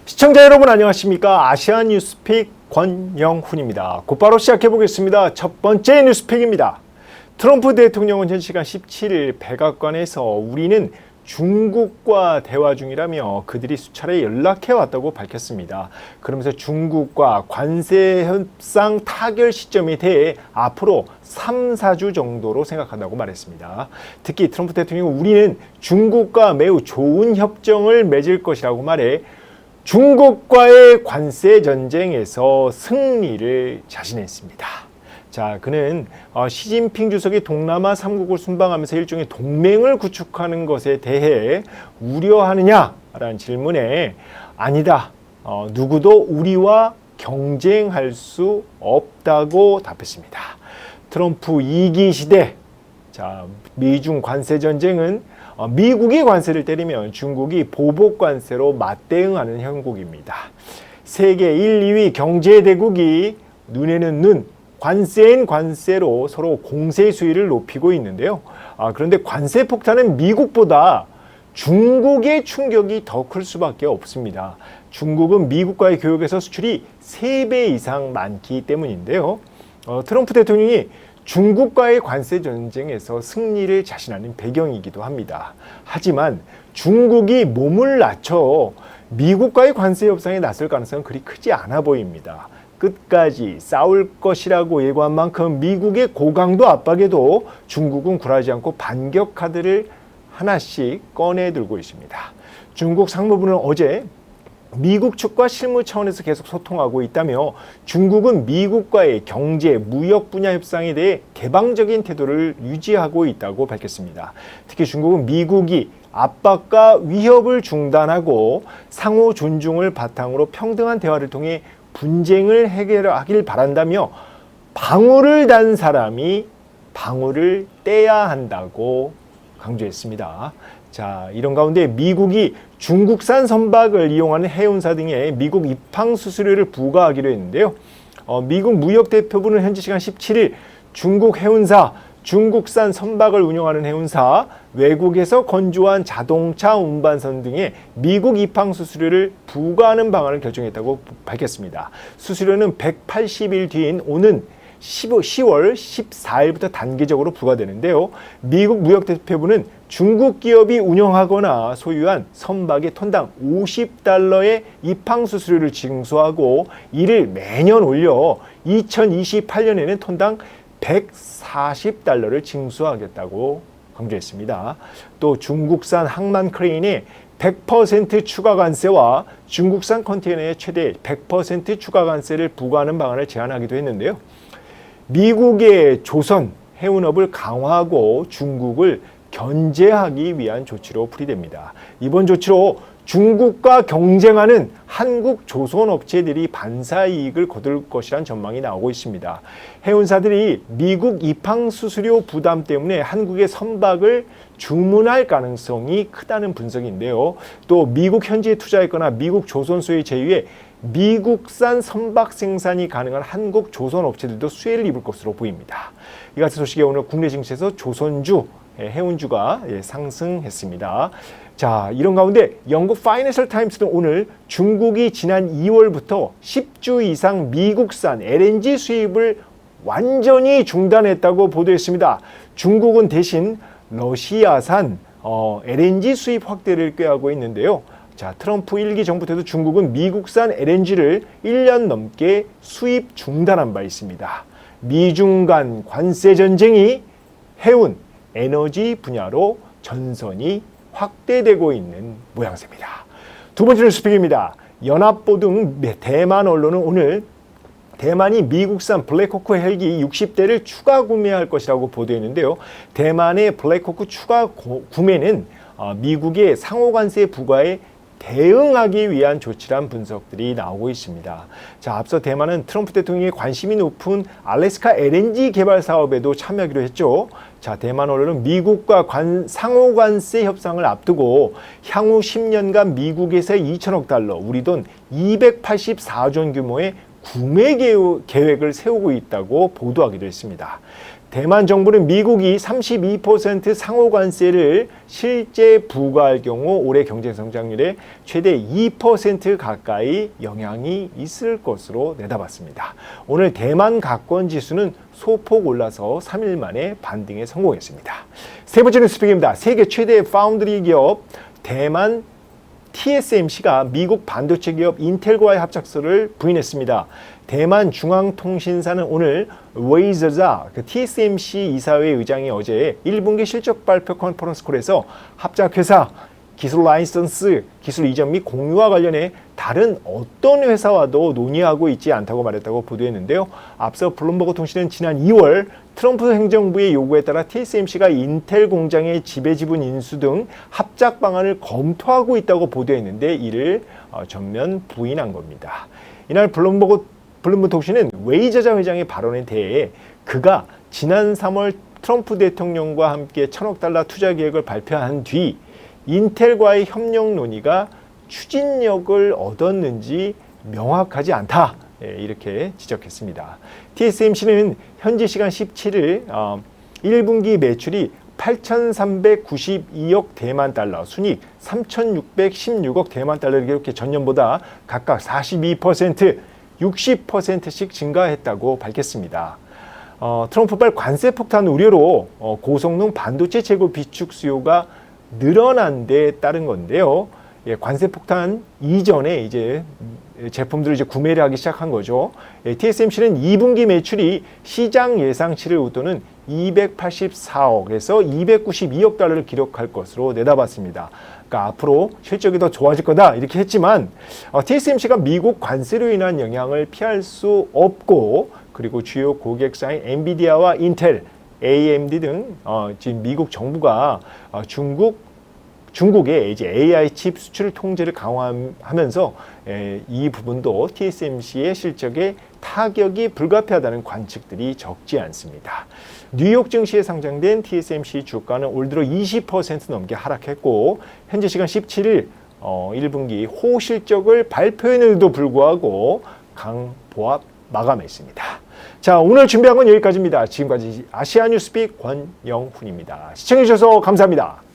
시청자 여러분 안녕하십니까? 아시아 뉴스픽 권영훈입니다. 곧바로 시작해 보겠습니다. 첫 번째 뉴스픽입니다. 트럼프 대통령은 현 시간 17일 백악관에서 우리는 중국과 대화 중이라며 그들이 수차례 연락해 왔다고 밝혔습니다. 그러면서 중국과 관세 협상 타결 시점에 대해 앞으로 3, 4주 정도로 생각한다고 말했습니다. 특히 트럼프 대통령은 우리는 중국과 매우 좋은 협정을 맺을 것이라고 말해 중국과의 관세 전쟁에서 승리를 자신했습니다. 자, 그는 시진핑 주석이 동남아 3국을 순방하면서 일종의 동맹을 구축하는 것에 대해 우려하느냐라는 질문에 아니다. 누구도 우리와 경쟁할 수 없다고 답했습니다. 트럼프 2기 시대. 자, 미중 관세 전쟁은 미국이 관세를 때리면 중국이 보복 관세로 맞대응하는 형국입니다. 세계 1, 2위 경제 대국이 눈에는 눈, 관세엔 관세로 서로 공세 수위를 높이고 있는데요. 그런데 관세 폭탄은 미국보다 중국의 충격이 더 클 수밖에 없습니다. 중국은 미국과의 교역에서 수출이 3배 이상 많기 때문인데요. 트럼프 대통령이 중국과의 관세 전쟁에서 승리를 자신하는 배경이기도 합니다. 하지만 중국이 몸을 낮춰 미국과의 관세 협상에 나설 가능성은 그리 크지 않아 보입니다. 끝까지 싸울 것이라고 예고한 만큼 미국의 고강도 압박에도 중국은 굴하지 않고 반격 카드를 하나씩 꺼내들고 있습니다. 중국 상무부는 어제 미국 측과 실무 차원에서 계속 소통하고 있다며 중국은 미국과의 경제, 무역 분야 협상에 대해 개방적인 태도를 유지하고 있다고 밝혔습니다. 특히 중국은 미국이 압박과 위협을 중단하고 상호 존중을 바탕으로 평등한 대화를 통해 분쟁을 해결하길 바란다며 방울을 단 사람이 방울을 떼야 한다고 강조했습니다. 자, 이런 가운데 미국이 중국산 선박을 이용하는 해운사 등에 미국 입항 수수료를 부과하기로 했는데요. 미국 무역대표부는 현지 시간 17일 중국 해운사, 중국산 선박을 운영하는 해운사, 외국에서 건조한 자동차 운반선 등에 미국 입항 수수료를 부과하는 방안을 결정했다고 밝혔습니다. 수수료는 180일 뒤인 오는 10월 14일부터 단계적으로 부과되는데요. 미국 무역대표부는 중국 기업이 운영하거나 소유한 선박의 톤당 $50의 입항 수수료를 징수하고 이를 매년 올려 2028년에는 톤당 $140를 징수하겠다고 강조했습니다. 또 중국산 항만 크레인의 100% 추가 관세와 중국산 컨테이너의 최대 100% 추가 관세를 부과하는 방안을 제안하기도 했는데요. 미국의 조선 해운업을 강화하고 중국을 견제하기 위한 조치로 풀이됩니다. 이번 조치로 중국과 경쟁하는 한국 조선 업체들이 반사 이익을 거둘 것이란 전망이 나오고 있습니다. 해운사들이 미국 입항 수수료 부담 때문에 한국의 선박을 주문할 가능성이 크다는 분석인데요. 또 미국 현지에 투자했거나 미국 조선소의 제휴에 미국산 선박 생산이 가능한 한국 조선 업체들도 수혜를 입을 것으로 보입니다. 이 같은 소식에 오늘 국내 증시에서 조선주, 해운주가 상승했습니다. 자, 이런 가운데 영국 파이낸셜 타임스는 오늘 중국이 지난 2월부터 10주 이상 미국산 LNG 수입을 완전히 중단했다고 보도했습니다. 중국은 대신 러시아산 LNG 수입 확대를 꾀하고 있는데요. 자, 트럼프 1기 정부 때도 중국은 미국산 LNG를 1년 넘게 수입 중단한 바 있습니다. 미중 간 관세 전쟁이 해운, 에너지 분야로 전선이 확대되고 있는 모양새입니다. 두 번째 뉴스픽입니다. 연합보 등 대만 언론은 오늘 대만이 미국산 블랙호크 헬기 60대를 추가 구매할 것이라고 보도했는데요. 대만의 블랙호크 추가 구매는 미국의 상호관세 부과에 대응하기 위한 조치란 분석들이 나오고 있습니다. 자, 앞서 대만은 트럼프 대통령의 관심이 높은 알래스카 LNG 개발 사업에도 참여하기로 했죠. 자, 대만 언론은 미국과 상호관세 협상을 앞두고 향후 10년간 미국에서 2천억 달러, 우리 돈 284조 원 규모의 구매 계획을 세우고 있다고 보도하기도 했습니다. 대만 정부는 미국이 32% 상호 관세를 실제 부과할 경우 올해 경제 성장률에 최대 2% 가까이 영향이 있을 것으로 내다봤습니다. 오늘 대만 가권 지수는 소폭 올라서 3일 만에 반등에 성공했습니다. 세 번째 뉴스픽입니다. 세계 최대 파운드리 기업 대만 TSMC가 미국 반도체 기업 인텔과의 합작서를 부인했습니다. 대만 중앙통신사는 오늘 웨이저자 TSMC 이사회 의장이 어제 1분기 실적 발표 컨퍼런스콜에서 합작회사 기술 라이선스, 기술 이전 및 공유와 관련해 다른 어떤 회사와도 논의하고 있지 않다고 말했다고 보도했는데요. 앞서 블룸버그 통신은 지난 2월 트럼프 행정부의 요구에 따라 TSMC가 인텔 공장의 지배 지분 인수 등 합작 방안을 검토하고 있다고 보도했는데 이를 전면 부인한 겁니다. 이날 블룸버그 통신은 웨이저자 회장의 발언에 대해 그가 지난 3월 트럼프 대통령과 함께 1,000억 달러 투자 계획을 발표한 뒤 인텔과의 협력 논의가 추진력을 얻었는지 명확하지 않다. 이렇게 지적했습니다. TSMC는 현지 시간 17일 1분기 매출이 8,392억 대만 달러, 순이익 3,616억 대만 달러를 기록해 전년보다 각각 42%, 60%씩 증가했다고 밝혔습니다. 트럼프발 관세 폭탄 우려로 고성능 반도체 재고 비축 수요가 늘어난 데 따른 건데요. 관세 폭탄 이전에 이제 제품들을 이제 구매를 하기 시작한 거죠. TSMC는 2분기 매출이 시장 예상치를 웃도는 284억에서 292억 달러를 기록할 것으로 내다봤습니다. 그러니까 앞으로 실적이 더 좋아질 거다 이렇게 했지만 TSMC가 미국 관세로 인한 영향을 피할 수 없고 그리고 주요 고객사인 엔비디아와 인텔, AMD 등 지금 미국 정부가 중국의 이제 AI 칩 수출 통제를 강화하면서 이 부분도 TSMC의 실적에 타격이 불가피하다는 관측들이 적지 않습니다. 뉴욕 증시에 상장된 TSMC 주가는 올 들어 20% 넘게 하락했고 현재 시간 17일 1분기 호실적을 발표했는데도 불구하고 강보합 마감했습니다. 자, 오늘 준비한 건 여기까지입니다. 지금까지 아시아뉴스픽 권영훈입니다. 시청해주셔서 감사합니다.